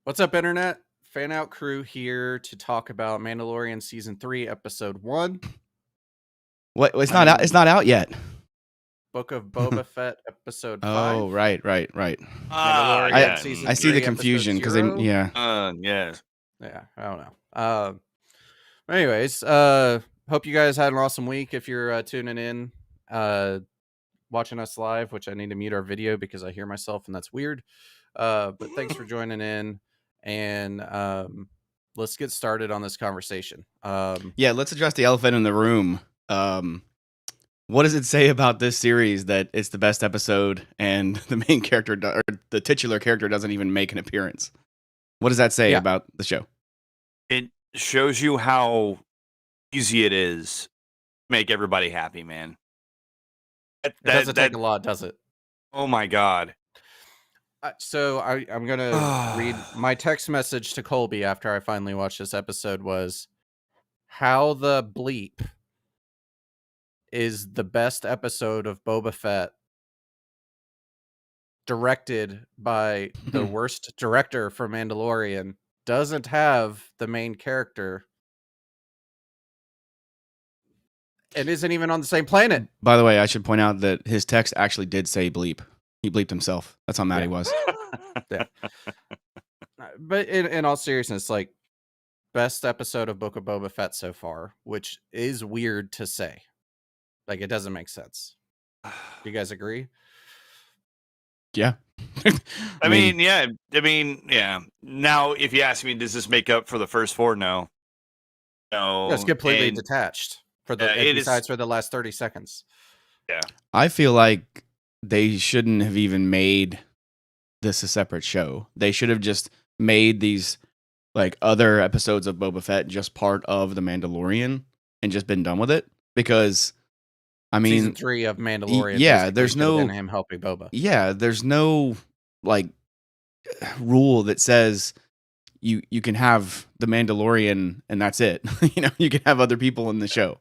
What's up, Internet? Fanout Crew here to talk about Mandalorian Season 3, Episode 1. What? It's not out. It's not out yet. Book of Boba Fett, Episode 5. Oh, right. Mandalorian Season 3, I see the confusion because Yeah, I don't know. Anyways, hope you guys had an awesome week. If you're tuning in, watching us live, which I need to mute our video because I hear myself and that's weird. But thanks for joining in, and let's get started on this conversation. Let's address the elephant in the room. What does it say about this series that it's the best episode and the main character or the titular character doesn't even make an appearance? What does that say about the show? It shows you how easy it is to make everybody happy, man. It doesn't take a lot, does it? Oh my God. So I'm going to read my text message to Colby after I finally watched this episode was, how the bleep is the best episode of Boba Fett directed by the worst director for Mandalorian, doesn't have the main character, and isn't even on the same planet. By the way, I should point out that his text actually did say bleep. He bleeped himself. That's how mad he was. Yeah. But in all seriousness, like, best episode of Book of Boba Fett so far, which is weird to say. Like, it doesn't make sense. Do you guys agree? Yeah. I mean, yeah. Now, if you ask me, does this make up for the first 4? No. It's completely detached for the last 30 seconds. Yeah. I feel like they shouldn't have even made this a separate show. They should have just made these like other episodes of Boba Fett just part of the Mandalorian and just been done with it, because I mean, Season 3 of Mandalorian. Yeah, there's no him helping Boba. Yeah, there's no like rule that says you can have the Mandalorian and that's it. You can have other people in the show.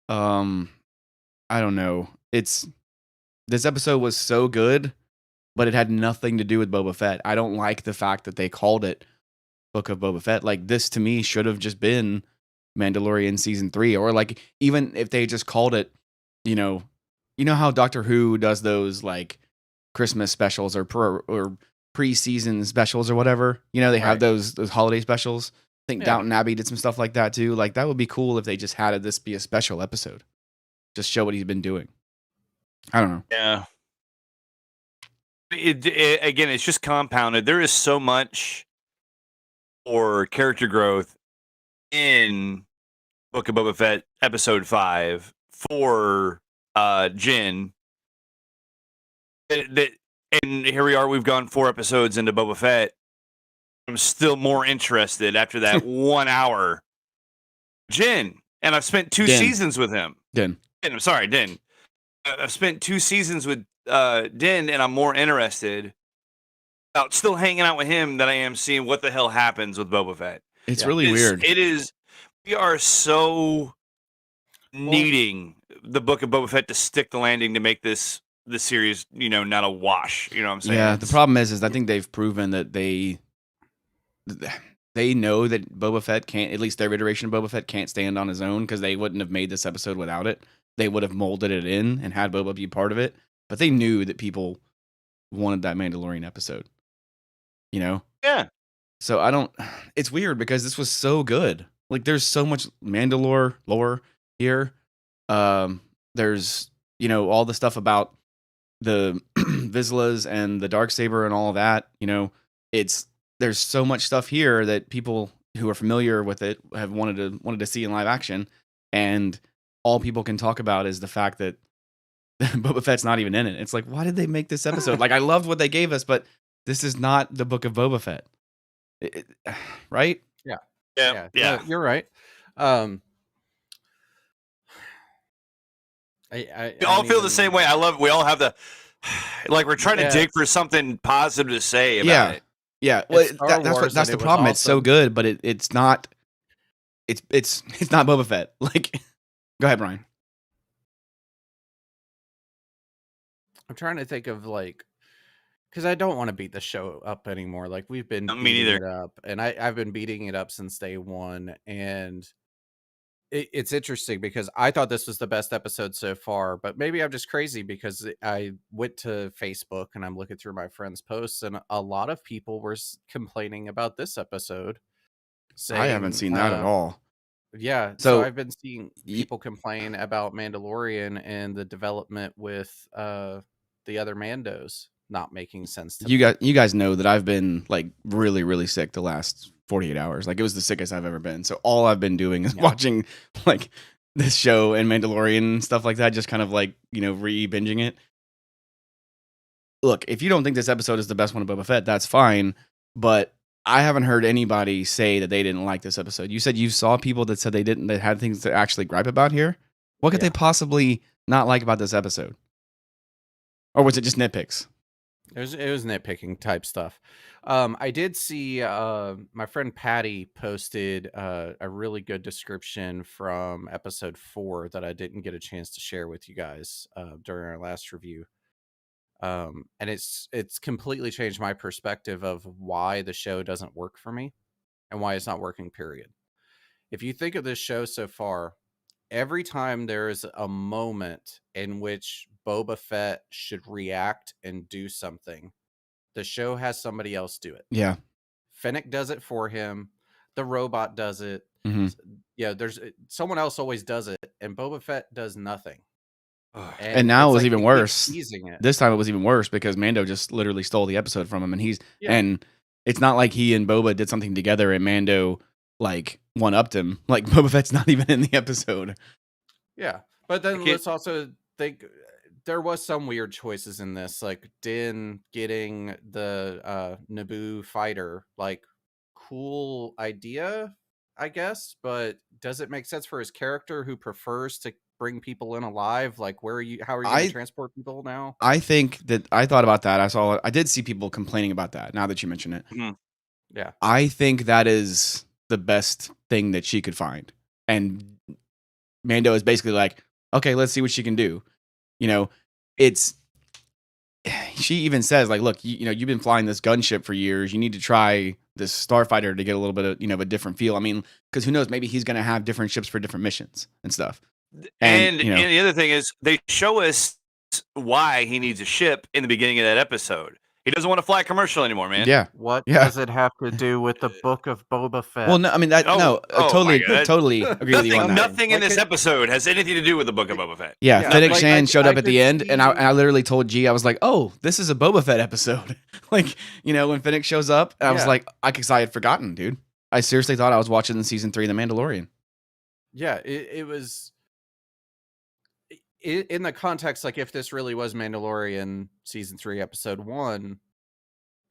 I don't know. This episode was so good, but it had nothing to do with Boba Fett. I don't like the fact that they called it Book of Boba Fett. Like, this to me should have just been Mandalorian Season 3, or like even if they just called it, you know how Doctor Who does those like Christmas specials or pre-season specials or whatever. They have those holiday specials. I think Downton Abbey did some stuff like that too. Like, that would be cool if they just had this be a special episode. Just show what he's been doing. I don't know. Yeah. Again, it's just compounded. There is so much for character growth in Book of Boba Fett Episode 5 for Jin. And here we are. We've gone 4 episodes into Boba Fett. I'm still more interested after that 1 hour. Jin. And I've spent 2 seasons with him. Din. I've spent 2 seasons with Din, and I'm more interested about still hanging out with him than I am seeing what the hell happens with Boba Fett. It's really weird. It is. We are so needing the Book of Boba Fett to stick the landing to make this series, not a wash. You know what I'm saying? Yeah. The problem is I think they've proven that they know that Boba Fett can't, at least their iteration of Boba Fett can't stand on his own, because they wouldn't have made this episode without it. They would have molded it in and had Boba be part of it. But they knew that people wanted that Mandalorian episode. Yeah. So it's weird because this was so good. Like, there's so much Mandalore lore here. There's, all the stuff about the Vizslas and the Darksaber and all of that. There's so much stuff here that people who are familiar with it have wanted to see in live action, and all people can talk about is the fact that Boba Fett's not even in it. It's like, why did they make this episode? Like, I loved what they gave us, but this is not the Book of Boba Fett. Right? Yeah. No, you're right. We all feel the same way. I love it. We all have like, we're trying to dig for something positive to say about it. Yeah. Well, that's the problem. It's so good, but it's not. It's not Boba Fett. Like, go ahead, Brian. I'm trying to think of, like, because I don't want to beat the show up anymore. Like we've been Me beating neither. it up, and I've been beating it up since day one, and it's interesting because I thought this was the best episode so far, but maybe I'm just crazy because I went to Facebook and I'm looking through my friends' posts, and a lot of people were complaining about this episode, I haven't saying, seen that at all. yeah. So So I've been seeing people complain about Mandalorian and the development with the other Mandos not making sense to me. you guys know that I've been like really, really sick the last 48 hours. Like it was the sickest I've ever been. So all I've been doing is watching like this show and Mandalorian and stuff like that, just kind of like, re-binging it. Look, if you don't think this episode is the best one of Boba Fett, that's fine. But I haven't heard anybody say that they didn't like this episode. You said you saw people that said that had things to actually gripe about here. What could they possibly not like about this episode? Or was it just nitpicks? It was nitpicking type stuff. I did see my friend Patty posted a really good description from episode 4 that I didn't get a chance to share with you guys during our last review. And it's completely changed my perspective of why the show doesn't work for me and why it's not working, period. If you think of this show so far, every time there is a moment in which Boba Fett should react and do something, the show has somebody else do it. Yeah. Fennec does it for him. The robot does it. Yeah, there's someone else always does it, and Boba Fett does nothing. And now it was even worse. This time it was even worse because Mando just literally stole the episode from him, and and it's not like he and Boba did something together and Mando like one-upped him. Like Boba Fett's not even in the episode. Yeah, but then let's also think there was some weird choices in this, like Din getting the Naboo fighter. Like, cool idea, I guess, but does it make sense for his character who prefers to bring people in alive? Like, how are you going to transport people now? I think that I thought about that. I did see people complaining about that now that you mention it. Yeah. I think that is the best thing that she could find. And Mando is basically like, okay, let's see what she can do. She even says like, look, you've been flying this gunship for years. You need to try this starfighter to get a little bit of, a different feel. I mean, because who knows, maybe he's going to have different ships for different missions and stuff. And the other thing is they show us why he needs a ship in the beginning of that episode. He doesn't want to fly a commercial anymore, man. Yeah. What does it have to do with the Book of Boba Fett? Well, no, I mean, totally agree with you on that. Nothing in this episode has anything to do with the Book of Boba Fett. Yeah, Fennec Shan showed up at the end, and I literally told G, I was like, oh, this is a Boba Fett episode. Like, when Fennec shows up, I was like, I had forgotten, dude. I seriously thought I was watching season 3 of The Mandalorian. Yeah, it was... in the context, like if this really was Mandalorian season 3 episode 1,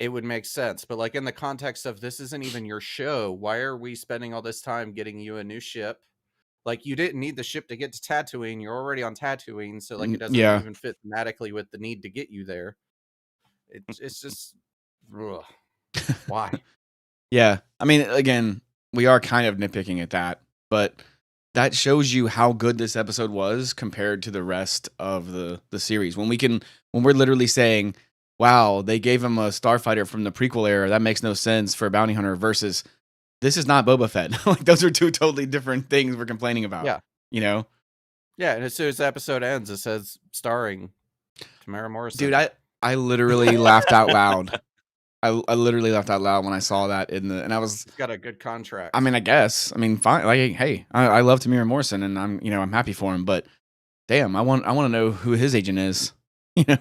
it would make sense. But like in the context of this isn't even your show, why are we spending all this time getting you a new ship? Like you didn't need the ship to get to Tatooine. You're already on Tatooine, so like it doesn't even fit thematically with the need to get you there. It's just why? Yeah, I mean, again, we are kind of nitpicking at that, but that shows you how good this episode was compared to the rest of the series. When we're literally saying, wow, they gave him a starfighter from the prequel era, that makes no sense for a bounty hunter, versus this is not Boba Fett. Like those are two totally different things we're complaining about. Yeah. Yeah, and as soon as the episode ends, it says starring Tamara Morrison. Dude, I literally laughed out loud. I literally laughed out loud when I saw that and I was... He's got a good contract. I mean, I guess. I mean, fine. Like, hey, I love Tamara Morrison, and I'm happy for him. But damn, I want to know who his agent is. Yeah.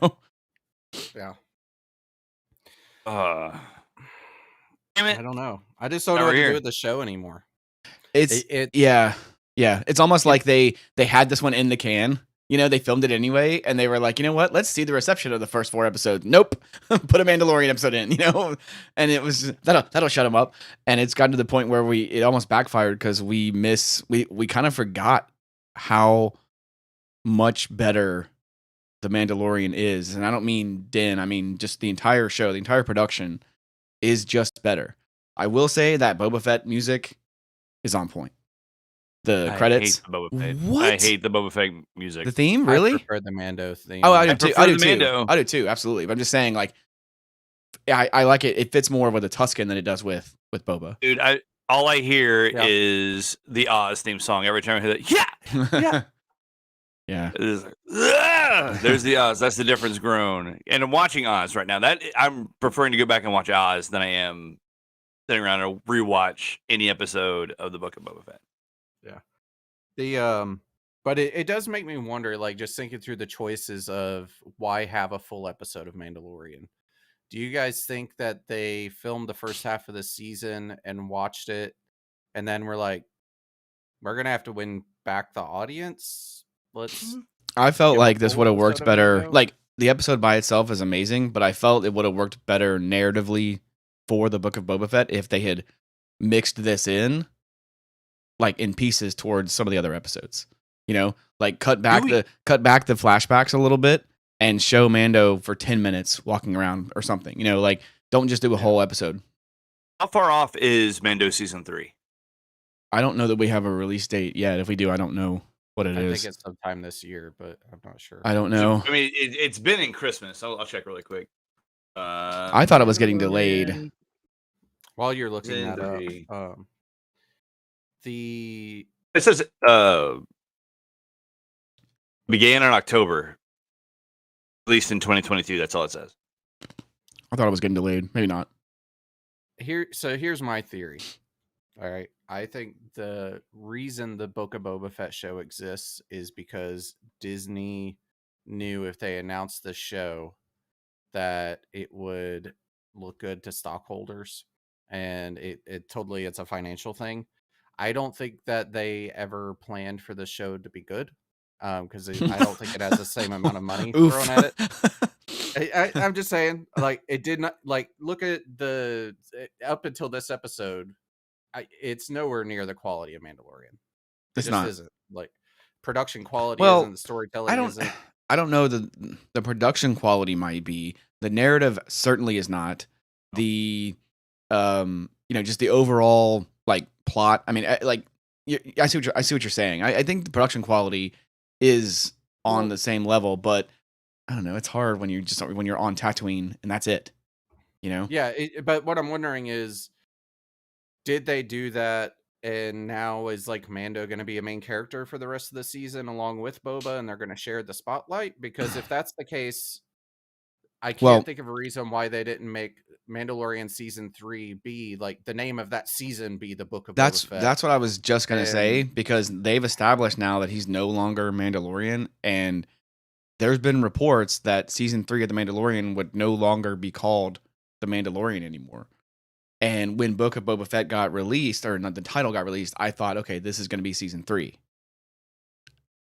Damn it. I don't know. I just don't know what to do with the show anymore. Yeah. It's almost like they had this one in the can. They filmed it anyway, and they were like, you know what? Let's see the reception of the first 4 episodes. Nope. Put a Mandalorian episode in, and it was that'll shut them up. And it's gotten to the point where it almost backfired because we kind of forgot how much better the Mandalorian is. And I don't mean Din, I mean just the entire show, the entire production is just better. I will say that Boba Fett music is on point. The credits. I hate the Boba Fett. What? I hate the Boba Fett music. The theme, really? I prefer the Mando theme. Oh, I do too. I do too. I do too. Absolutely. But I'm just saying, like, I like it. It fits more with a Tusken than it does with Boba. Dude, all I hear is the Oz theme song every time I hear that. Yeah. Yeah. It is like, there's the Oz. That's the difference grown. And I'm watching Oz right now. That I'm preferring to go back and watch Oz than I am sitting around and rewatch any episode of the Book of Boba Fett. Yeah. But it does make me wonder, like, just thinking through the choices of why have a full episode of Mandalorian. Do you guys think that they filmed the first half of the season and watched it, and then we're like, we're gonna have to win back the audience? I felt give a like this full would have episode worked of better. Mando? Like the episode by itself is amazing, but I felt it would have worked better narratively for the Book of Boba Fett if they had mixed this in, like in pieces towards some of the other episodes. You know, like cut back the flashbacks a little bit and show Mando for 10 minutes walking around or something. You know, like don't just do a whole episode. How far off is Mando season 3? I don't know that we have a release date yet. If we do, I don't know what it is. I think it's sometime this year, but I'm not sure. I don't know. I mean, it's been in Christmas. I'll check really quick. I thought it was getting delayed. While you're looking that Mandalorian. up, it says began in October, released in 2022. That's all it says. I thought it was getting delayed. Maybe not. Here's my theory. All right. I think the reason the Book of Boba Fett show exists is because Disney knew if they announced the show that it would look good to stockholders, and it's a financial thing. I don't think that they ever planned for the show to be good, because I don't think it has the same amount of money thrown at it. I'm just saying, like, it did not, like, look at up until this episode, it's nowhere near the quality of Mandalorian. It's not. Isn't, like, production quality isn't, the storytelling isn't. I don't know, the production quality might be. The narrative certainly is not. The just the overall like plot. I mean, I see what you're saying. I think the production quality is on the same level, but I don't know. It's hard when you're on Tatooine and that's it. You know? Yeah, but what I'm wondering is, did they do that? And now is like Mando going to be a main character for the rest of the season along with Boba, and they're going to share the spotlight? Because if that's the case, I can't think of a reason why they didn't make Mandalorian season 3 be like the name of that season be the Book of Boba Fett. That's what I was just going to say, because they've established now that he's no longer Mandalorian, and there's been reports that season 3 of The Mandalorian would no longer be called The Mandalorian anymore. And when Book of Boba Fett got released, or not, the title got released, I thought, okay, this is going to be season 3.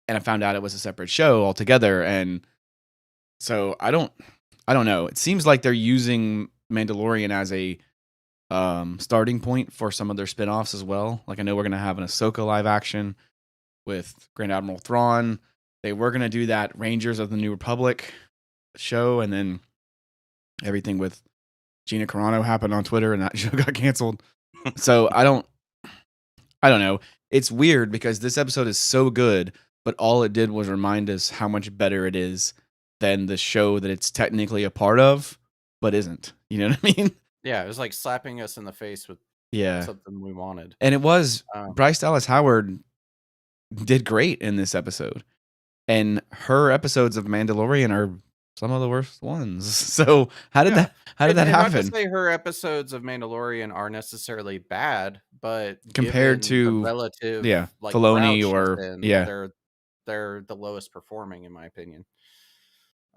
And I found out it was a separate show altogether. And so I don't know. It seems like they're using Mandalorian as a starting point for some of their spinoffs as well. Like, I know we're going to have an Ahsoka live action with Grand Admiral Thrawn. They were going to do that Rangers of the New Republic show, and then everything with Gina Carano happened on Twitter and that show got canceled. So I don't know. It's weird because this episode is so good, but all it did was remind us how much better it is than the show that it's technically a part of, but isn't. You know what I mean? Yeah, it was like slapping us in the face with something we wanted. And it was Bryce Dallas Howard did great in this episode. And her episodes of Mandalorian are some of the worst ones. So how did that happen? Not to say her episodes of Mandalorian are necessarily bad, but compared to the relative, like Filoni or they're the lowest performing in my opinion.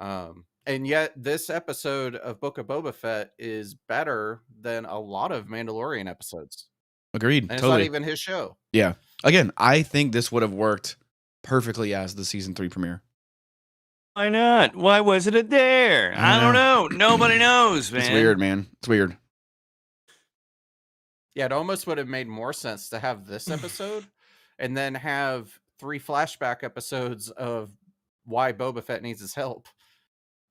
And yet this episode of Book of Boba Fett is better than a lot of Mandalorian episodes. Agreed. And totally. It's not even his show. Yeah. Again, I think this would have worked perfectly as the season 3 premiere. Why not? Why wasn't it there? I don't know. Nobody knows, man. It's weird, man. It's weird. Yeah, it almost would have made more sense to have this episode and then have 3 flashback episodes of why Boba Fett needs his help.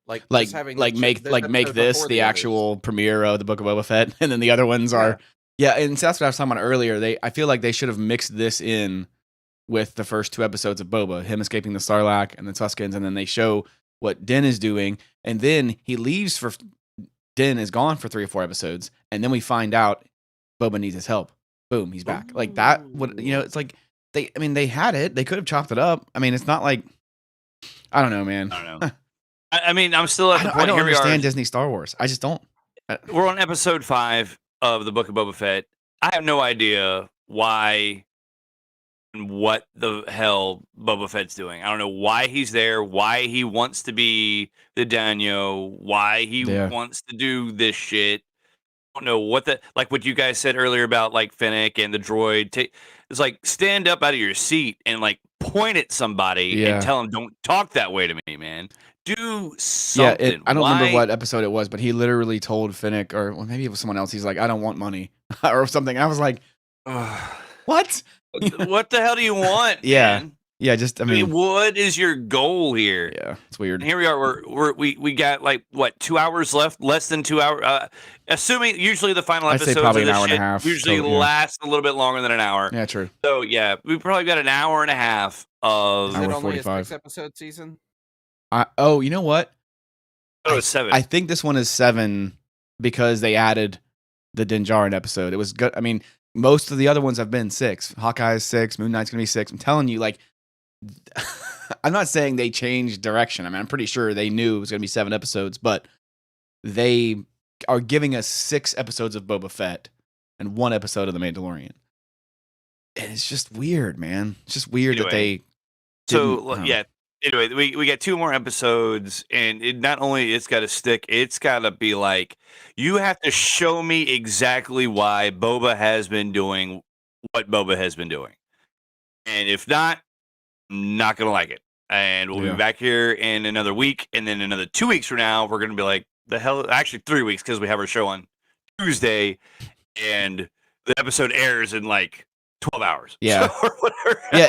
Make this the actual premiere of the Book of Boba Fett, and then the other ones are and so that's what I was talking about earlier. I feel like they should have mixed this in with the first 2 episodes of Boba, him escaping the Sarlacc and the Tuskens, and then they show what Din is doing, and then he leaves for Din is gone for 3 or 4 episodes, and then we find out Boba needs his help. Boom, he's back. Like that would, it's like they had it. They could have chopped it up. I mean, it's not like I don't know, man. I don't know. I mean, I'm still at the point. I don't understand Disney Star Wars. I just don't. We're on episode 5 of the Book of Boba Fett. I have no idea why and what the hell Boba Fett's doing. I don't know why he's there, why he wants to be the Danyo, why he wants to do this shit. I don't know what what you guys said earlier about like Fennec and the droid. It's like stand up out of your seat and like point at somebody and tell them don't talk that way to me, man. Do something. Yeah, I don't remember what episode it was, but he literally told Fennec, or maybe it was someone else. He's like, "I don't want money," or something. I was like, "What? What the hell do you want?" Man? Yeah. Just I mean, what is your goal here? Yeah, it's weird. And here we are. We got like what 2 hours left? Less than 2 hours. Assuming usually the final episodes probably of an this hour and a shit half, usually last a little bit longer than an hour. Yeah, true. So yeah, we probably got an hour and a half of. Is it only a 6-episode season? You know what? It was 7. I think this one is 7 because they added the Din Djarin episode. It was good. I mean, most of the other ones have been 6. Hawkeye's 6. Moon Knight's gonna be 6. I'm telling you, like, I'm not saying they changed direction. I mean, I'm pretty sure they knew it was gonna be 7 episodes, but they are giving us 6 episodes of Boba Fett and 1 episode of The Mandalorian. And it's just weird, man. It's just weird that they. Anyway, we got 2 more episodes, and not only it's got to stick, it's got to be like, you have to show me exactly why Boba has been doing what Boba has been doing. And if not, I'm not going to like it. And we'll be back here in another week, and then another 2 weeks from now, we're going to be like, the hell? Actually, 3 weeks, because we have our show on Tuesday, and the episode airs in like 12 hours. Yeah. Or whatever. Yeah,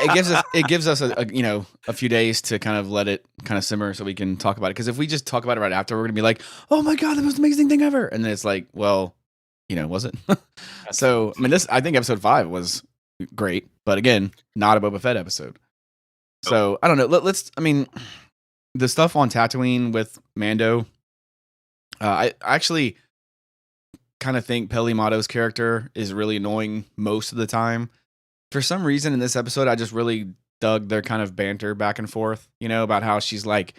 it gives us a few days to kind of let it kind of simmer so we can talk about it. Because if we just talk about it right after, we're gonna be like, "Oh my god, the most amazing thing ever!" And then it's like, well, was it? So I mean, I think episode 5 was great, but again, not a Boba Fett episode. So I don't know. Let's. I mean, the stuff on Tatooine with Mando. I actually kind of think Peli Motto's character is really annoying most of the time. For some reason in this episode, I just really dug their kind of banter back and forth, about how she's like,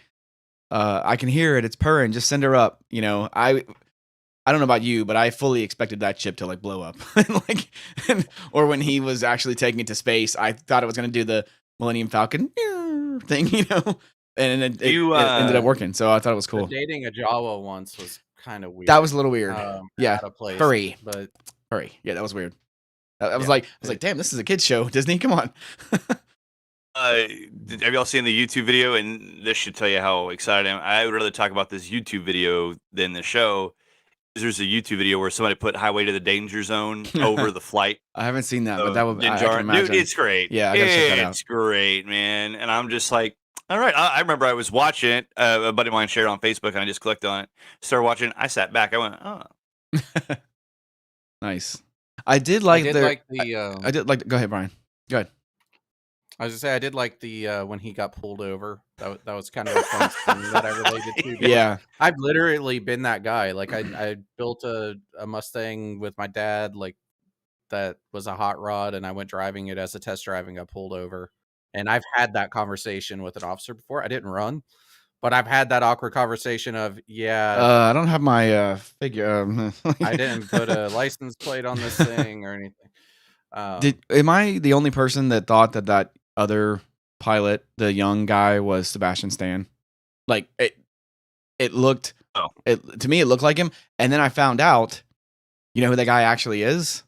I can hear it. It's purring. Just send her up. I don't know about you, but I fully expected that ship to like blow up. Or when he was actually taking it to space, I thought it was going to do the Millennium Falcon thing, and it ended up working. So I thought it was cool. Dating a Jawa once was kind of weird. That was a little weird. Yeah. Furry. Yeah, that was weird. I was like, damn, this is a kid's show. Disney, come on. Have y'all seen the YouTube video? And this should tell you how excited I am. I would rather talk about this YouTube video than the show. There's a YouTube video where somebody put Highway to the Danger Zone over the flight. I haven't seen that, but that would be dude, it's great. Yeah, I gotta check that out. It's great, man. And I'm just like, all right. I remember I was watching it. A buddy of mine shared it on Facebook, and I just clicked on it, started watching. I sat back. I went, oh, nice. I did like the. I did like. Go ahead, Brian. Go ahead. I was gonna say I did like the when he got pulled over. That was kind of a fun thing that I related to. Yeah, I've literally been that guy. Like I built a Mustang with my dad. Like that was a hot rod, and I went driving it as a test drive and got pulled over. And I've had that conversation with an officer before. I didn't run, but I've had that awkward conversation of, I don't have my figure. I didn't put a license plate on this thing or anything. Am I the only person that thought that other pilot, the young guy, was Sebastian Stan? Like it looked. Oh. To me, it looked like him. And then I found out, you know who that guy actually is?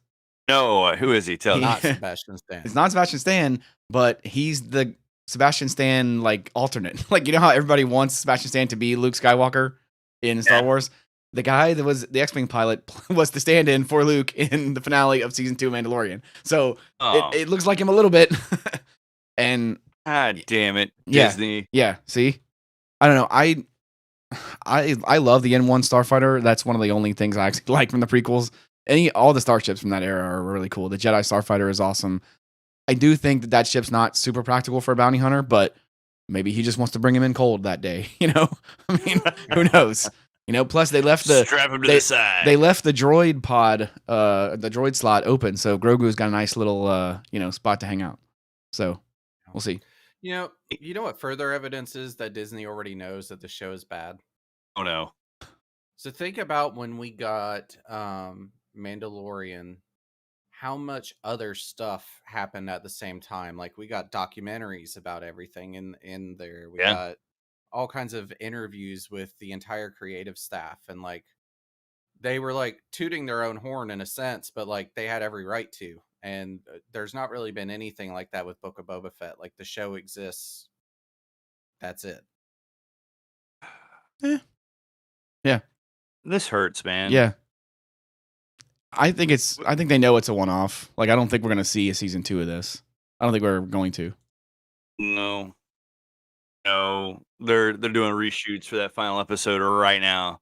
No, who is he? Tell me. Not Sebastian Stan. It's not Sebastian Stan, but he's the Sebastian Stan like alternate. Like, you know how everybody wants Sebastian Stan to be Luke Skywalker in Star Wars? The guy that was the X-Wing pilot was the stand-in for Luke in the finale of season 2 of Mandalorian. So it looks like him a little bit. And God damn it, Disney. Yeah, see? I don't know. I love the N1 Starfighter. That's one of the only things I actually like from the prequels. All the starships from that era are really cool. The Jedi Starfighter is awesome. I do think that ship's not super practical for a bounty hunter, but maybe he just wants to bring him in cold that day. I mean, who knows? Plus they left the strap him to the side. They left the droid pod, the droid slot open, so Grogu's got a nice little spot to hang out. So we'll see. You know what further evidence is that Disney already knows that the show is bad? Oh no. So think about when we got Mandalorian, how much other stuff happened at the same time. Like we got documentaries about everything in there. We got all kinds of interviews with the entire creative staff, and like they were like tooting their own horn in a sense, but like they had every right to. And there's not really been anything like that with Book of Boba Fett. Like the show exists. That's it. Yeah. This hurts, man. Yeah. I think they know it's a one-off. Like I don't think we're going to see a season 2 of this. I don't think we're going to. No. They're doing reshoots for that final episode right now.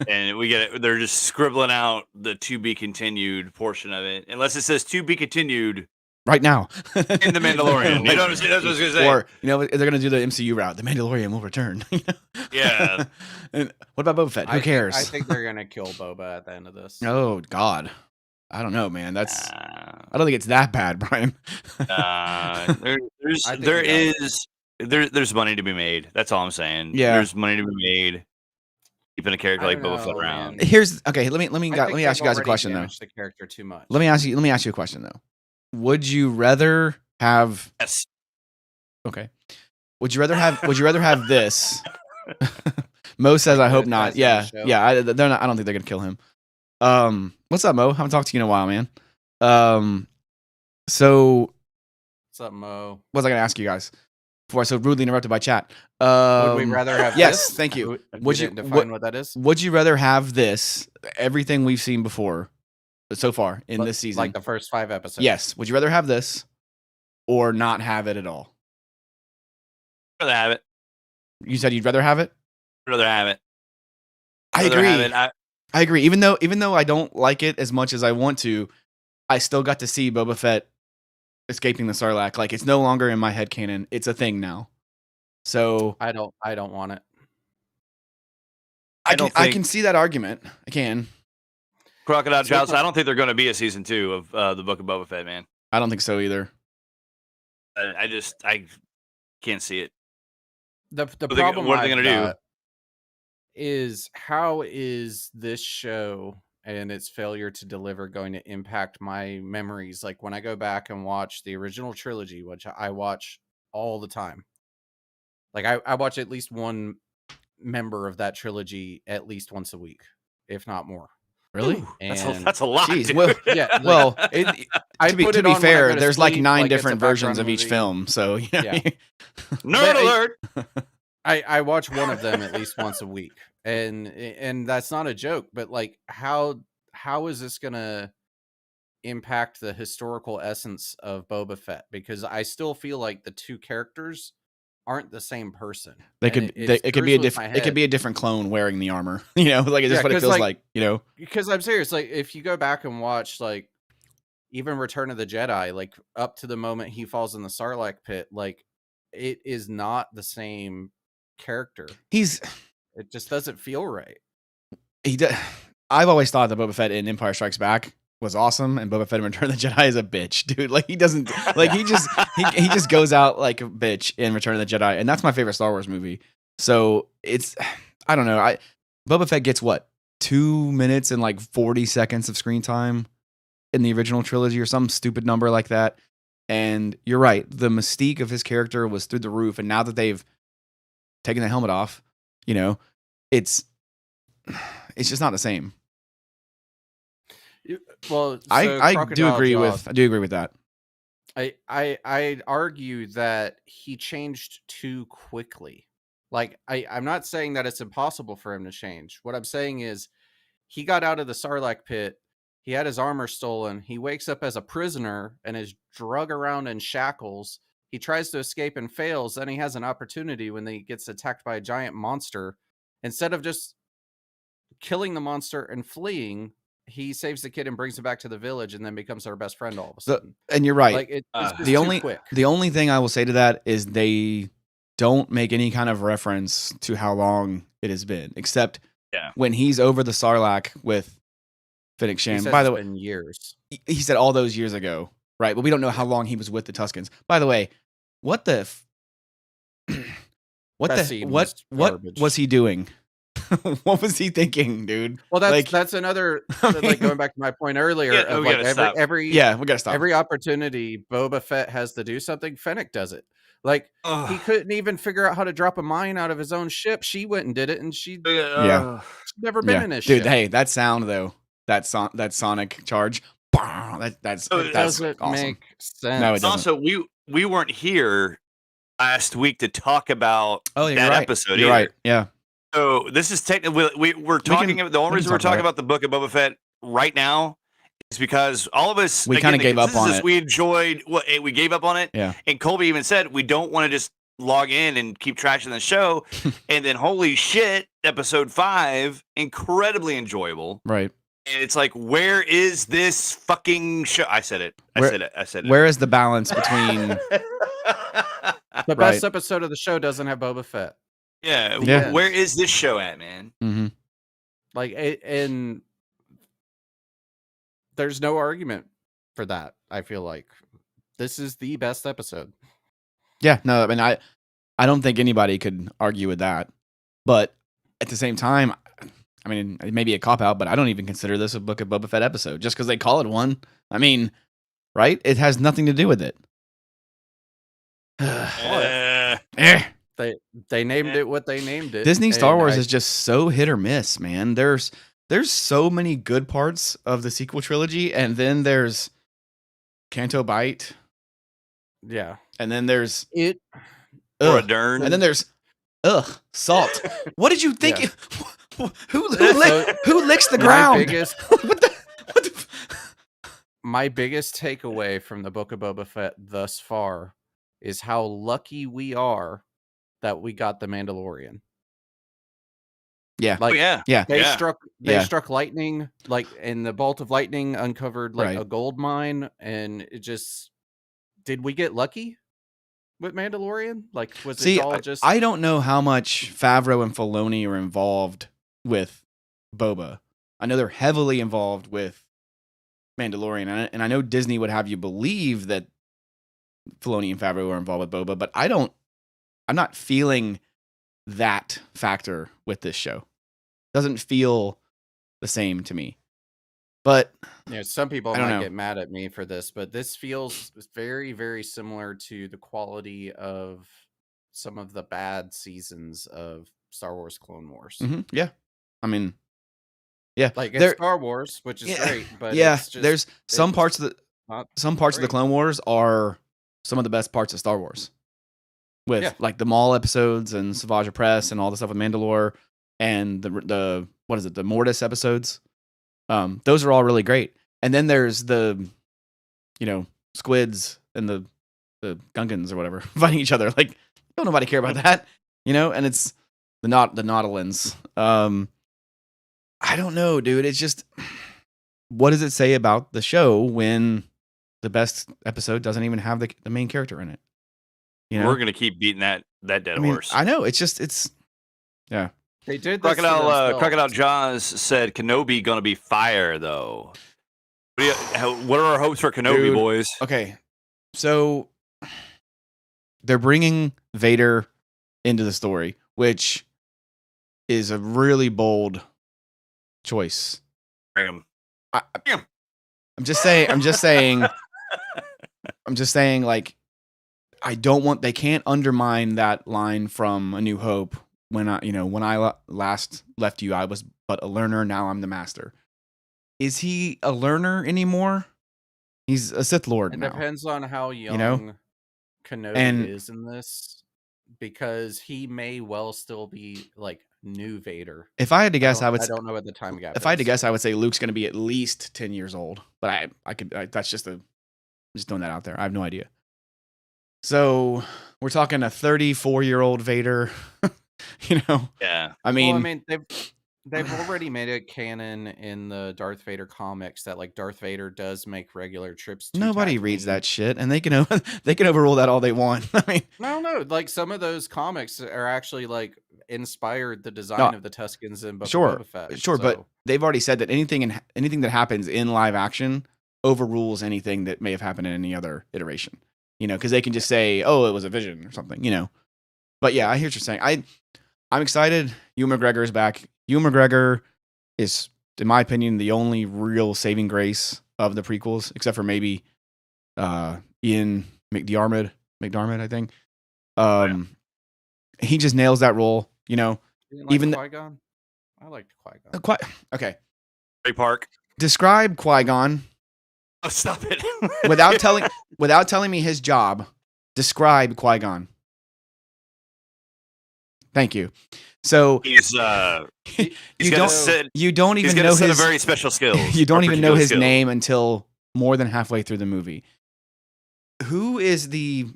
And they're just scribbling out the to be continued portion of it. Unless it says to be continued right now in The Mandalorian. You know what I'm saying? That's what I was going to say. Or, they're going to do the MCU route. The Mandalorian will return. Yeah. And what about Boba Fett? Who cares? I think they're going to kill Boba at the end of this. Oh, God. I don't know, man. I don't think it's that bad, Brian. There's money to be made. That's all I'm saying. Yeah. There's money to be made. Keeping a character like Boba Fett around. Let me ask you guys a question though. The character too much. Let me ask you a question though. Would you rather have? Yes. Okay. Would you rather have this? Mo says, "I hope not." Yeah. They're not. I don't think they're gonna kill him. What's up, Mo? Haven't talked to you in a while, man. So. What's up, Mo? What was I gonna ask you guys? Before I so rudely interrupted by chat. Would we rather have yes, this? Thank you. Would you define what that is? Would you rather have this, everything we've seen before, so far in this season? Like the first 5 episodes? Yes. Would you rather have this or not have it at all? I'd rather have it. You said you'd rather have it? I'd rather have it. I agree. I agree. Even though I don't like it as much as I want to, I still got to see Boba Fett escaping the Sarlacc. Like it's no longer in my headcanon. It's a thing now. So I don't want it. I can see that argument. I can. Crocodile Giles, I don't think they're going to be a season 2 of the Book of Boba Fett, man. I don't think so either. I can't see it. The problem what are they going to do? Is how is this show and its failure to deliver going to impact my memories? Like when I go back and watch the original trilogy, which I watch all the time. Like I watch at least one member of that trilogy at least once a week, if not more. Really? That's a lot. Geez, well, yeah. Like, well, to be fair, there's like 9 different versions of each film. So yeah. Nerd alert. I watch one of them at least once a week, and that's not a joke. But like, how is this gonna impact the historical essence of Boba Fett? Because I still feel like the 2 characters aren't the same person. It could be a different clone wearing the armor. Like it's just what it feels like. Because I'm serious. Like if you go back and watch like even Return of the Jedi, like up to the moment he falls in the Sarlacc pit, like it is not the same character. It just doesn't feel right. I've always thought that Boba Fett in Empire Strikes Back was awesome, and Boba Fett in Return of the Jedi is a bitch, dude. Like he doesn't like he just goes out like a bitch in Return of the Jedi, and that's my favorite Star Wars movie. So I don't know. Boba Fett gets what 2 minutes and like 40 seconds of screen time in the original trilogy, or some stupid number like that. And you're right, the mystique of his character was through the roof, and now that they've taken the helmet off, it's just not the same. Well, so I do agree with that. I'd argue that he changed too quickly. Like I'm not saying that it's impossible for him to change. What I'm saying is he got out of the Sarlacc pit. He had his armor stolen. He wakes up as a prisoner and is drug around in shackles. He tries to escape and fails. Then he has an opportunity when he gets attacked by a giant monster. Instead of just killing the monster and fleeing, he saves the kid and brings him back to the village, and then becomes their best friend all of a sudden. And you're right. Like it's just the quick. only thing I will say to that is they don't make any kind of reference to how long it has been, except when he's over the Sarlacc with Fennec Shand. By the way, it's been years. He said all those years ago, right? But we don't know how long he was with the Tuskens. By the way, what was he doing? What was he thinking, dude? Well, that's another like going back to my point earlier of like we gotta stop. Every opportunity Boba Fett has to do something, Fennec does it. Like he couldn't even figure out how to drop a mine out of his own ship. She went and did it, and she's never been in his ship. Dude, hey, that sound though, that sonic charge, that's doesn't awesome. Make sense. No, it doesn't. Also, we weren't here last week to talk about that episode. You're right. Yeah. So this is technically we're talking. The only reason we're talking about the Book of Boba Fett right now is because all of us kind of gave up on it. We enjoyed we gave up on it. Yeah. And Colby even said we don't want to just log in and keep trashing the show. And then holy shit, episode 5, incredibly enjoyable. Right. And it's like, where is this fucking show? I said it. I said it. Where is the balance between the best episode of the show doesn't have Boba Fett? Yeah. Where is this show at, man? Mm-hmm. Like, and there's no argument for that. I feel like this is the best episode. Yeah, no, I mean, I don't think anybody could argue with that. But at the same time, I mean, it may be a cop out, but I don't even consider this a Book of Boba Fett episode just because they call it one. I mean, right? It has nothing to do with it. They named it what they named it. Disney Star Wars is just so hit or miss, man. There's so many good parts of the sequel trilogy, and then there's Canto Bight. Yeah. And then there's it. Or a Dern. And then there's salt. What did you think? Yeah. Who licks the ground? My biggest takeaway from the Book of Boba Fett thus far is how lucky we are that we got the Mandalorian. Yeah. Like, They yeah. struck lightning, like, and the bolt of lightning uncovered like a gold mine, and it just. Did we get lucky with Mandalorian? Like, was it all just? I don't know how much Favreau and Filoni are involved with Boba. I know they're heavily involved with Mandalorian, and I know Disney would have you believe that Filoni and Favreau are involved with Boba, but I'm not feeling that factor with this show. Doesn't feel the same to me. But some people might get mad at me for this, but this feels very, very similar to the quality of some of the bad seasons of Star Wars Clone Wars. Mm-hmm. Yeah. I mean, yeah. Like, it's Star Wars, which is great, but it's just, there's some parts of the Clone Wars are some of the best parts of Star Wars. With like the Maul episodes and Savage Press and all the stuff with Mandalore and the what is it, the Mortis episodes. Those are all really great. And then there's the, squids and the Gungans or whatever fighting each other. Like, don't nobody care about that, and it's the Nautilans. I don't know, dude. It's just, what does it say about the show when the best episode doesn't even have the main character in it? We're going to keep beating that dead horse. I know. It's yeah. They did. Crocodile Jaws said Kenobi gonna be fire though. What are our hopes for Kenobi, boys? Okay, so they're bringing Vader into the story, which is a really bold choice. I'm just saying. Like, they can't undermine that line from A New Hope. When I last left you, I was but a learner. Now I'm the master. Is he a learner anymore? He's a Sith Lord now. It depends on how young Kenobi is in this, because he may well still be like new Vader. If I had to guess, I don't know what the time gap. If I had to guess, I would say Luke's going to be at least 10 years old. But that's just throwing that out there. I have no idea. So we're talking a 34-year-old Vader. Yeah. I mean, they've already made it canon in the Darth Vader comics that like Darth Vader does make regular trips to nobody Tatooine. Reads that shit, and they can overrule that all they want. I mean, no, like some of those comics are actually like inspired the design of the Tuskens in Book of Boba Fett. Sure, but they've already said that anything that happens in live action overrules anything that may have happened in any other iteration. Because they can just say, "Oh, it was a vision" or something. But yeah, I hear what you're saying. I'm excited. Ewan McGregor is back. Ewan McGregor is, in my opinion, the only real saving grace of the prequels, except for maybe Ian McDiarmid, I think. He just nails that role. Even Qui-Gon. I liked Qui-Gon. Okay. Ray Park. Describe Qui-Gon. Oh, stop it! without telling me his job. Describe Qui-Gon. Thank you. So you don't even know his very special skills. You don't even know his name until more than halfway through the movie. Who is the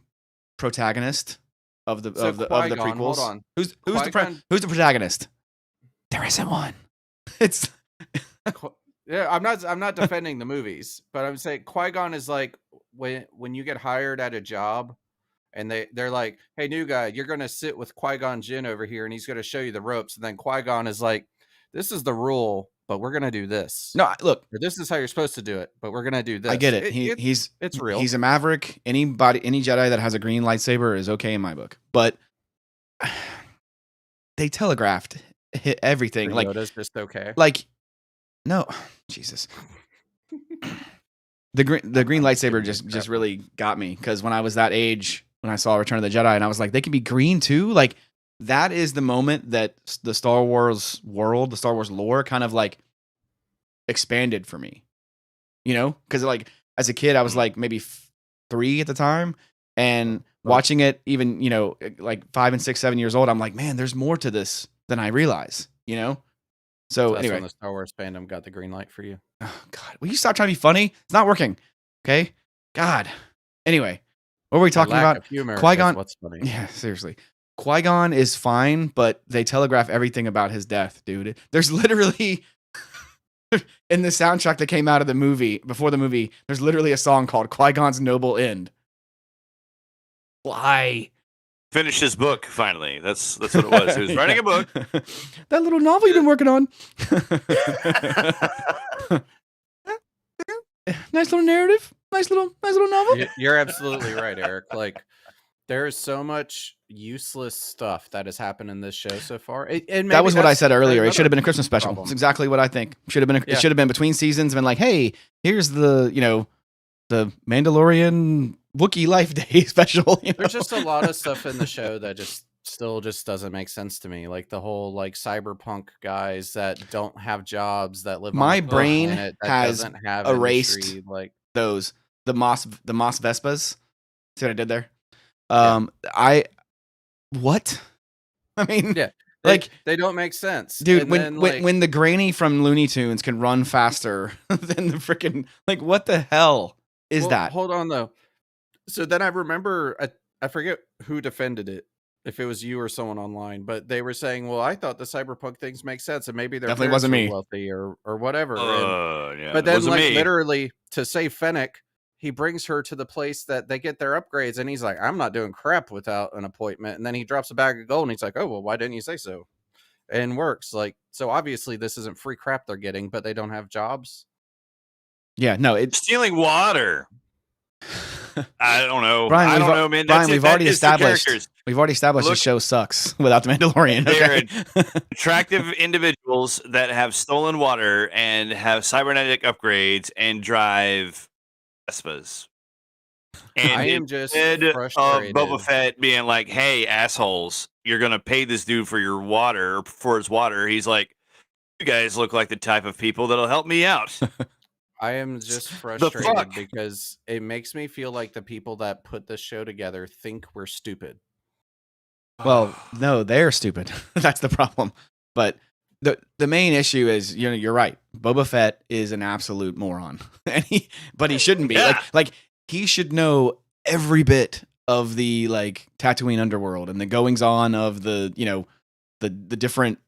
protagonist of the prequels? Hold on. Who's the protagonist? There isn't one. It's yeah. I'm not defending the movies, but I'm saying Qui-Gon is like when you get hired at a job. And they're like, "Hey, new guy, you're going to sit with Qui-Gon Jinn over here, and he's going to show you the ropes." And then Qui-Gon is like, "This is the rule, but we're going to do this. No, look, or this is how you're supposed to do it, but we're going to do this." I get it. It's real. He's a maverick. Any Jedi that has a green lightsaber is okay in my book. But they telegraphed everything. Like Yoda's just okay. Like, no, Jesus. The green lightsaber just really got me, because when I was that age, when I saw Return of the Jedi, and I was like, they can be green too. Like, that is the moment that the Star Wars world, the Star Wars lore, kind of like expanded for me. Because like as a kid, I was like maybe 3 at the time, and watching it even like 5 and 6, 7 years old, I'm like, man, there's more to this than I realize. So that's anyway, when the Star Wars fandom got the green light for you. Oh God, will you stop trying to be funny? It's not working. Okay, God. Anyway. What were we talking about? Qui-Gon. What's funny? Yeah, seriously. Qui-Gon is fine, but they telegraph everything about his death, dude. There's literally in the soundtrack that came out of the movie, before the movie, there's literally a song called Qui-Gon's Noble End. Why? Finished his book finally. That's what it was. He was writing a book. That little novel you've been working on. Nice little narrative. Nice little novel. You're absolutely right, Eric. Like, there is so much useless stuff that has happened in this show so far. That was what I said earlier. It should have been a Christmas special. That's exactly what I think. It should have been between seasons. Been like, hey, here's the the Mandalorian Wookiee Life Day special. There's just a lot of stuff in the show that still doesn't make sense to me. Like the whole like cyberpunk guys that don't have jobs, that live. My on the brain planet that has doesn't have erased industry, like the Moss Vespas. See what I did there? What? I mean, yeah, like they don't make sense, dude. When the granny from Looney Tunes can run faster than the freaking, like, what the hell is that? Hold on though. So then I remember, I forget who defended it, if it was you or someone online, but they were saying, well, I thought the cyberpunk things make sense, and maybe they're definitely wasn't me, wealthy or whatever. Yeah, but then, like, literally to save Fennec, he brings her to the place that they get their upgrades, and he's like, I'm not doing crap without an appointment. And then he drops a bag of gold, and he's like, oh, well, why didn't you say so? And works. Like, so obviously this isn't free crap they're getting, but they don't have jobs. Yeah, no, it's stealing water. I don't know. Brian, I don't know, man. Brian, we've already established the show sucks without the Mandalorian. Okay? They're attractive individuals that have stolen water and have cybernetic upgrades and drive Vespas. And I am just of frustrated. Boba Fett being like, "Hey, assholes, you're gonna pay this dude for your water, or for his water." He's like, "You guys look like the type of people that'll help me out." I am just frustrated because it makes me feel like the people that put this show together think we're stupid. Well, no, they're stupid. That's the problem. But the main issue is, you're right. Boba Fett is an absolute moron, but he shouldn't be. Yeah. Like he should know every bit of the like Tatooine underworld and the goings on of the the different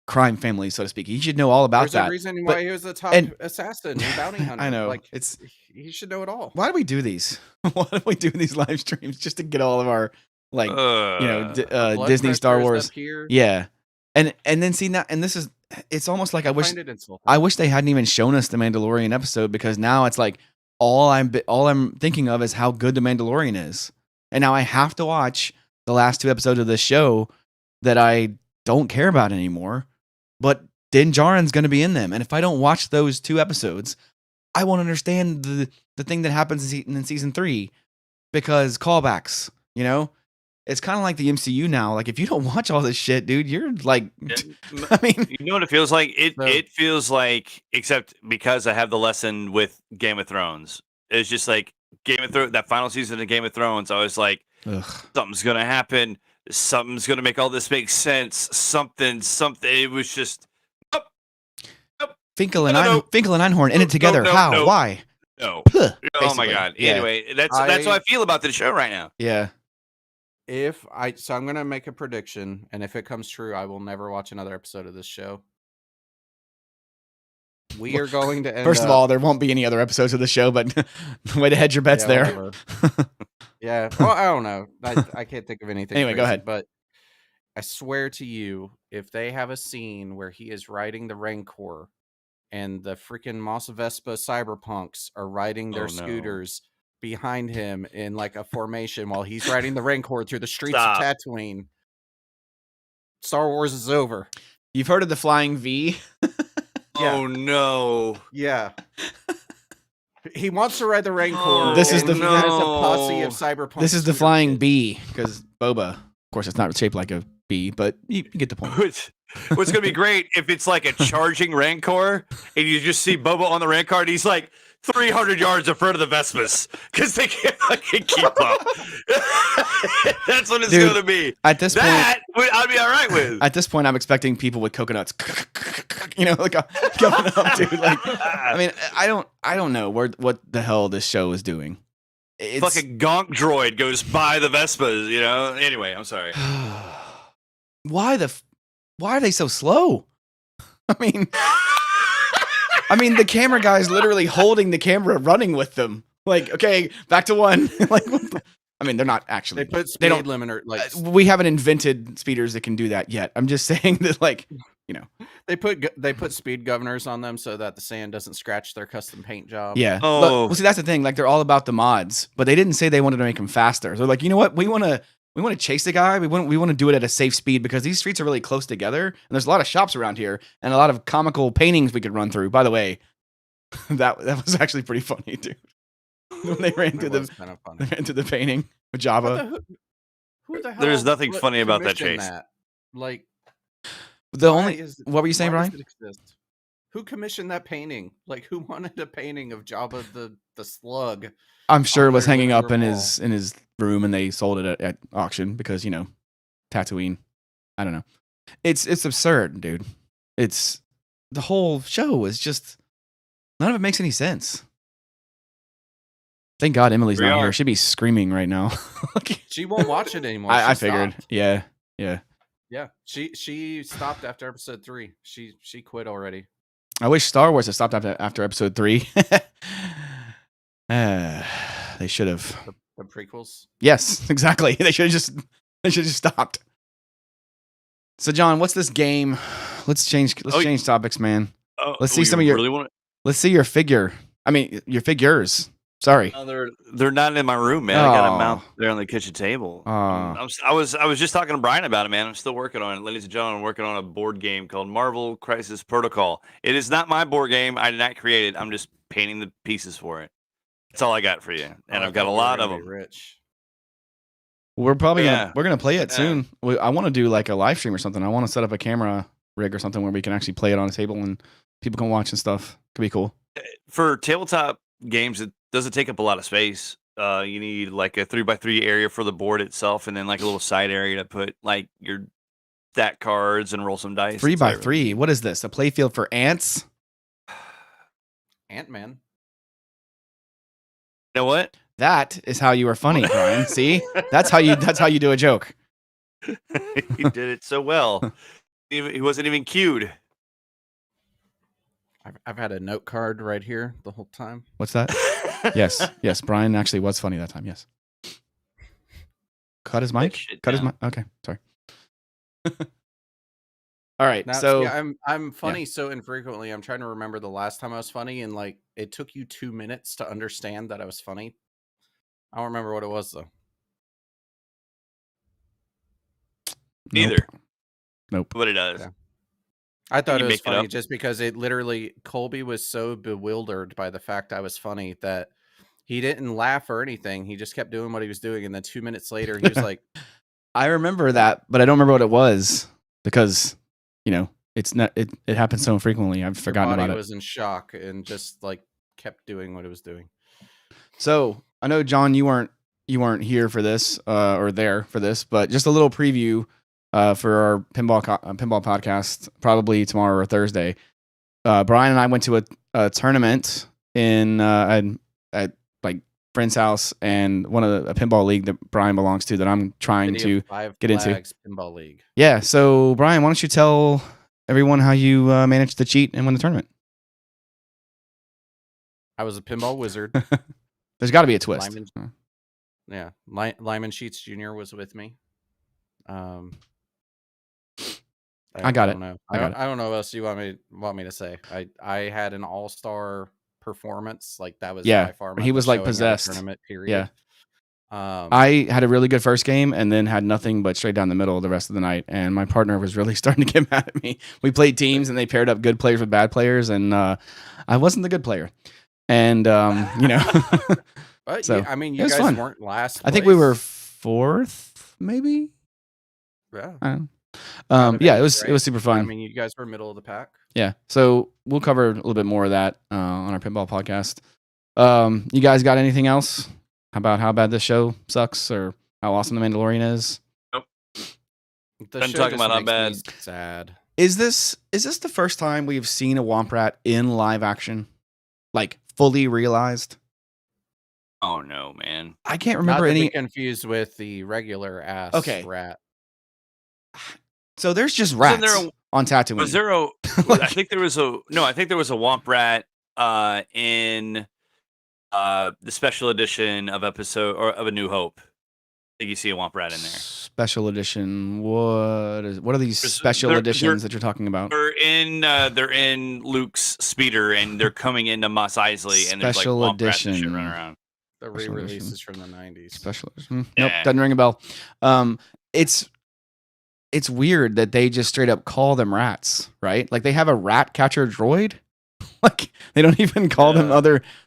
crime families, so to speak. He should know all about that. There's a reason why he was the top assassin and bounty hunter. I know. Like, he should know it all. Why do we do these? Why do we do these live streams? Just to get all of our like Blood Disney, Star pressure is Wars. up here. Yeah, and then see now, and this is it's almost like I wish they hadn't even shown us the Mandalorian episode, because now it's like all I'm thinking of is how good the Mandalorian is, and now I have to watch the last 2 episodes of this show that I don't care about anymore, but Din Djarin's going to be in them, and if I don't watch those 2 episodes, I won't understand the thing that happens in season 3, because callbacks, it's kind of like the MCU now. Like, if you don't watch all this shit, dude, you're like, I mean, you know what it feels like? It feels like, except because I have the lesson with Game of Thrones. It's just like Game of Thrones, that final season of Game of Thrones. I was like, something's gonna happen. Something's gonna make all this make sense. Something. It was just Finkel and Einhorn in it together. How? Why? No. Oh my god. Yeah. Anyway, that's how I feel about the show right now. Yeah. So I'm gonna make a prediction, and if it comes true, I will never watch another episode of this show. We are going to end First of all, there won't be any other episodes of the show, but way to hedge your bets there. Yeah. Well, I don't know. I can't think of anything. Anyway, crazy, go ahead. But I swear to you, if they have a scene where he is riding the Rancor and the freaking Mos Vespa cyberpunks are riding their scooters behind him in like a formation while he's riding the Rancor through the streets of Tatooine, Star Wars is over. You've heard of the flying V? Yeah. Oh no. Yeah. He wants to ride the Rancor. This is the posse of cyberpunk. This is the flying bee, because Boba, of course, it's not shaped like a bee, but you get the point. What's gonna be great if it's like a charging Rancor and you just see Boba on the Rancor and he's like 300 yards in front of the Vespas because they can't fucking keep up. That's what it's gonna be. At this point, I'd be all right with. At this point, I'm expecting people with coconuts, like coming up, dude. Like, I mean, I don't know what the hell this show is doing. It's fucking gonk droid goes by the Vespas, Anyway, I'm sorry. Why are they so slow? I mean, the camera guy's literally holding the camera, running with them. Like, okay, back to 1. Like, they're not actually. They put speed limiter. Like, we haven't invented speeders that can do that yet. I'm just saying that, like, they put speed governors on them so that the sand doesn't scratch their custom paint job. Yeah. Oh, well, see, that's the thing. Like, they're all about the mods, but they didn't say they wanted to make them faster. They're like, you know what? We want to chase the guy. We want to do it at a safe speed because these streets are really close together, and there's a lot of shops around here and a lot of comical paintings we could run through. By the way, that was actually pretty funny, dude. When they ran through the painting with Jabba. Who the hell? There's nothing funny about that chase. Like, what were you saying, Brian? Who commissioned that painting? Like, who wanted a painting of Jabba the slug? I'm sure it was hanging up in his room, and they sold it at auction because Tatooine. I don't know. It's absurd, dude. It's the whole show is just none of it makes any sense. Thank God Emily's not here. She'd be screaming right now. She won't watch it anymore. I figured. Yeah. She stopped after episode 3. She quit already. I wish Star Wars had stopped after episode 3. They should have. The prequels? Yes, exactly. They should have just stopped. So, John, what's this game? Let's change topics, man. Let's see some of your. Let's see your figure. I mean, your figures. Sorry. They're not in my room, man. I got them out there on the kitchen table. I was just talking to Brian about it, man. I'm still working on it, ladies and gentlemen. I'm working on a board game called Marvel Crisis Protocol. It is not my board game. I did not create it. I'm just painting the pieces for it. That's all I got for you, and I've got a lot of them. Rich. We're probably gonna play it soon. I want to do like a live stream or something. I want to set up a camera rig or something where we can actually play it on a table and people can watch and stuff. Could be cool. For tabletop games, it doesn't take up a lot of space. You need like a 3x3 area for the board itself, and then like a little side area to put like your stack cards and roll some dice. 3x3. What is this? A playfield for ants? Ant-Man. You know what? That is how you are funny, Brian. See, that's how you do a joke. He did it so well. He wasn't even cued. I've had a note card right here the whole time. What's that? Yes. Brian actually was funny that time. Yes. cut his mic. Cut his mic. Okay, sorry. All right. Now, so see, I'm funny so infrequently. I'm trying to remember the last time I was funny, and like it took you 2 minutes to understand that I was funny. I don't remember what it was though. Neither. Nope. But it does. Yeah. I thought You it was make it funny up? just because it literally Colby was so bewildered by the fact I was funny that he didn't laugh or anything. He just kept doing what he was doing, and then 2 minutes later, he was like, I remember that, but I don't remember what it was because, you know, it's not. It happens so infrequently. I've forgotten about it. Was in shock and just like kept doing what it was doing. So I know, John, you weren't here for this or there for this, but just a little preview for our pinball podcast, probably tomorrow or Thursday. Brian and I went to a tournament in at like friend's house, and one of a pinball league that Brian belongs to that I'm trying to get into. Pinball league. Yeah. So Brian, why don't you tell everyone how you managed to cheat and win the tournament? I was a pinball wizard. There's got to be a twist. Lyman Sheets Jr. was with me. I got it. I don't know what else you want me to say. I had an all-star performance. Like that was by far he was like possessed. Tournament period. Yeah. I had a really good first game and then had nothing but straight down the middle the rest of the night. And my partner was really starting to get mad at me. We played teams and they paired up good players with bad players, and I wasn't the good player. And you know, but so I mean, you guys fun. weren't last. I think we were 4th, maybe. Yeah. Yeah, it was super fun. I mean, you guys were middle of the pack. Yeah. So we'll cover a little bit more of that on our pinball podcast. You guys got anything else about how bad this show sucks or how awesome The Mandalorian is? Nope. I'm talking about how bad. Sad. Is this the first time we've seen a Womp Rat in live action, like fully realized? Oh no, man! I can't remember Not to any. be confused with the regular ass rat. So there's just rats on Tatooine. Was there a? I think there was a. No, I think there was a Womp Rat in the special edition of of A New Hope. I think you see a Womp Rat in there. Special edition. What are these special editions that you're talking about? They're in Luke's speeder, and they're coming into Mos Eisley, and there's like Womp Rats and shit running around. The re-releases from the 90s. Special edition. Nope, doesn't ring a bell. It's weird that they just straight up call them rats, right? Like they have a rat catcher droid. Like they don't even call them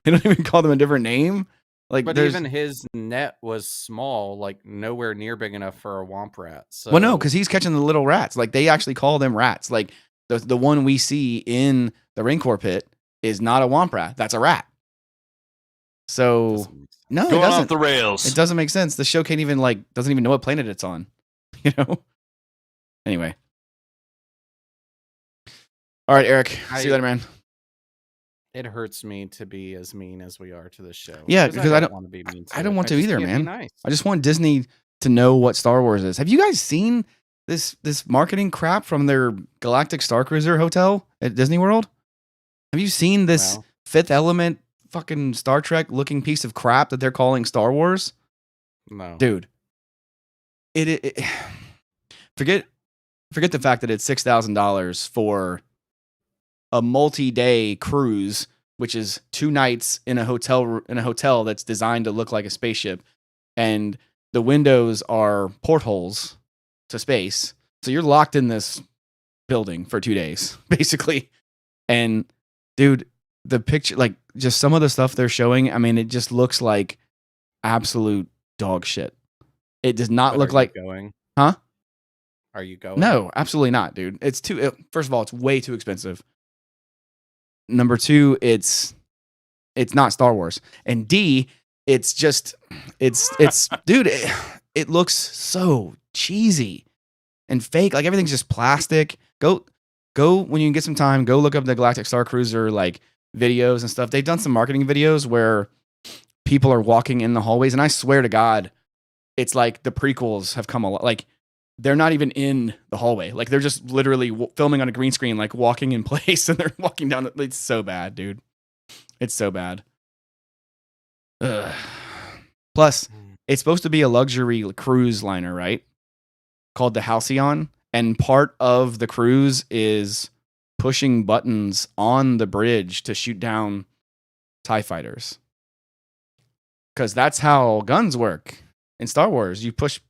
They don't even call them a different name. Like, but even his net was small, like nowhere near big enough for a Womp Rat. So. Well, no, because he's catching the little rats. Like they actually call them rats. Like the one we see in the Rancor pit is not a Womp Rat. That's a rat. So no, going it doesn't. Off the rails. It doesn't make sense. The show can't even doesn't even know what planet it's on. You know. Anyway. All right, Eric. See you later, man. It hurts me to be as mean as we are to this show. Yeah, because I don't want to be mean. I don't want to either, man. Nice. I just want Disney to know what Star Wars is. Have you guys seen this marketing crap from their Galactic Star Cruiser hotel at Disney World? Have you seen this Fifth Element fucking Star Trek looking piece of crap that they're calling Star Wars? No. Dude. It forget the fact that it's $6,000 for a multi-day cruise, which is 2 nights in a hotel that's designed to look like a spaceship, and the windows are portholes to space. So you're locked in this building for 2 days, basically. And dude, the picture, like just some of the stuff they're showing, I mean, it just looks like absolute dog shit. It does not look like going. Huh? Are you going? No, absolutely not, dude. First of all, it's way too expensive. Number 2, it's not Star Wars. And D, it's dude, it looks so cheesy and fake. Like everything's just plastic. Go when you get some time, go look up the Galactic Star Cruiser like videos and stuff. They've done some marketing videos where people are walking in the hallways, and I swear to God, it's like the prequels have come along. Like they're not even in the hallway. Like they're just literally filming on a green screen, like walking in place, and they're walking down. It's so bad, dude. It's so bad. Ugh. Plus, it's supposed to be a luxury cruise liner, right? Called the Halcyon. And part of the cruise is pushing buttons on the bridge to shoot down TIE fighters. Because that's how guns work in Star Wars. You push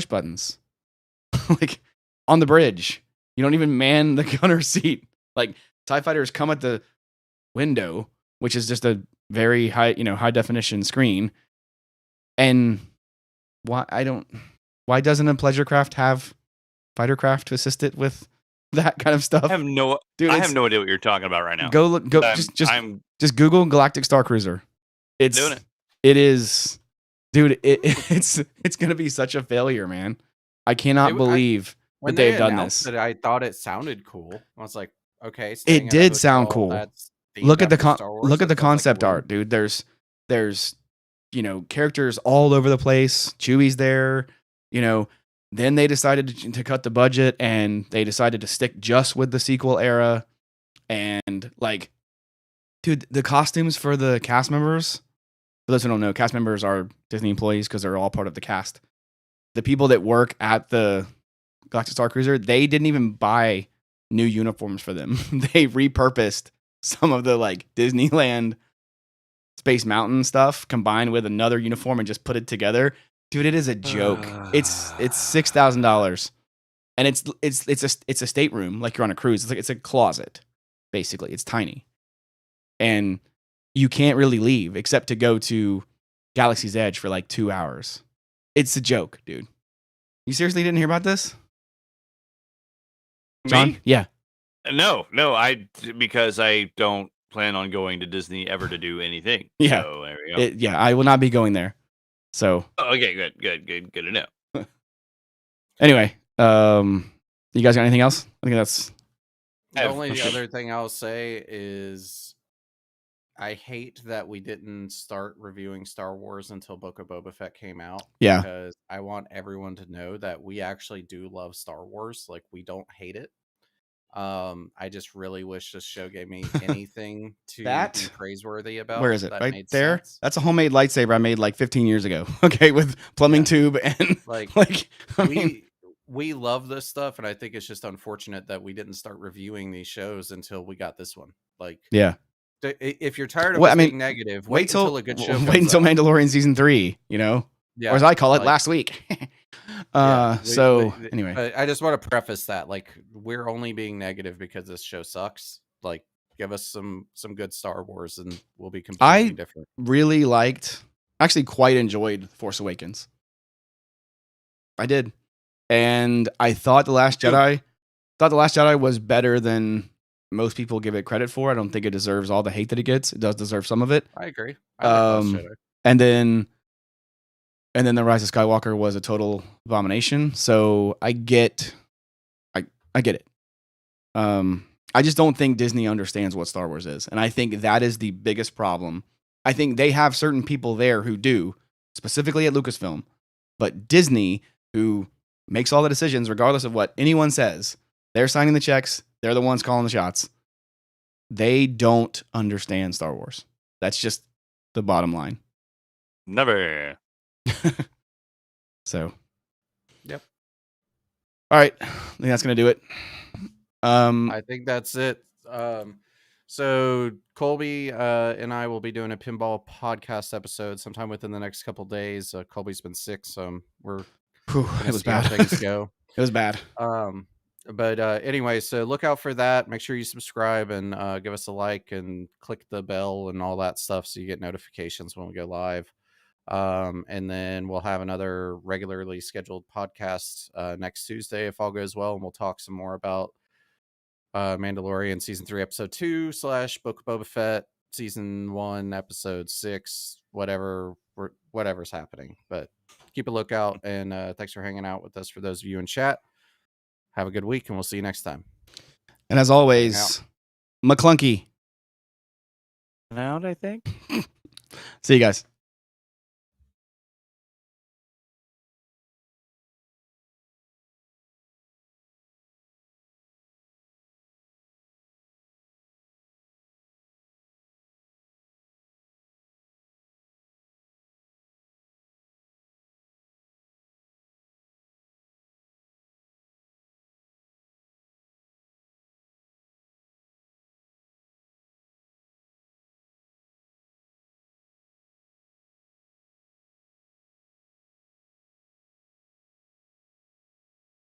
buttons. Like on the bridge. You don't even man the gunner seat. Like TIE fighters come at the window, which is just a very high definition screen. And why doesn't a pleasure craft have fighter craft to assist it with that kind of stuff? I have no idea what you're talking about right now. Just Google Galactic Star Cruiser. It's doing it. It is, dude. It's gonna be such a failure, man. I cannot believe that they've done this. I thought it sounded cool. I was like, okay, it did sound cool. Look at the concept art, dude. There's characters all over the place. Chewie's there. Then they decided to cut the budget and they decided to stick just with the sequel era. And like, dude, the costumes for the cast members, for those who don't know, cast members are Disney employees because they're all part of the cast. The people that work at the Galactic Star Cruiser, they didn't even buy new uniforms for them. They repurposed some of the like Disneyland Space Mountain stuff combined with another uniform and just put it together. Dude, it is a joke. It's $6,000, and it's a stateroom like you're on a cruise. It's a closet, basically. It's tiny, and you can't really leave except to go to Galaxy's Edge for like 2 hours. It's a joke, dude. You seriously didn't hear about this, John? Me? Yeah. No, because I don't plan on going to Disney ever to do anything. Yeah, so there we go. I will not be going there. So okay, good to know. Anyway, you guys got anything else? I think that's the only other thing I'll say is I hate that we didn't start reviewing Star Wars until Book of Boba Fett came out. Yeah, because I want everyone to know that we actually do love Star Wars. Like, we don't hate it. I just really wish this show gave me anything to be praiseworthy about. Where is it? Right there? Sense. That's a homemade lightsaber I made like 15 years ago. Okay, with plumbing tube and we love this stuff, and I think it's just unfortunate that we didn't start reviewing these shows until we got this one. Like, yeah. If you're tired of being negative, wait until a good show comes Wait until out. Mandalorian season 3, or as I call it, last week. Anyway, I just want to preface that, like, we're only being negative because this show sucks. Like, give us some good Star Wars and we'll be completely different. Really actually quite enjoyed Force Awakens. I did. And I thought The Last Jedi was better than most people give it credit for. I don't think it deserves all the hate that it gets. It does deserve some of it. I agree. And then The Rise of Skywalker was a total abomination. So I get it. I just don't think Disney understands what Star Wars is. And I think that is the biggest problem. I think they have certain people there who do, specifically at Lucasfilm. But Disney, who makes all the decisions regardless of what anyone says, they're signing the checks. They're the ones calling the shots. They don't understand Star Wars. That's just the bottom line. Never. So, yep. All right, I think that's gonna do it. I think that's it. So Colby and I will be doing a pinball podcast episode sometime within the next couple days. Colby's been sick, so it was bad. How things go. It was bad. But anyway, so look out for that. Make sure you subscribe and give us a like and click the bell and all that stuff so you get notifications when we go live. And then we'll have another regularly scheduled podcast next Tuesday if all goes well, and we'll talk some more about Mandalorian season 3 episode 2 / Book of Boba Fett season 1 episode 6, whatever's happening. But keep a lookout, and thanks for hanging out with us. For those of you in chat, have a good week, and we'll see you next time. And as always, McClunky. Out, I think. See you guys.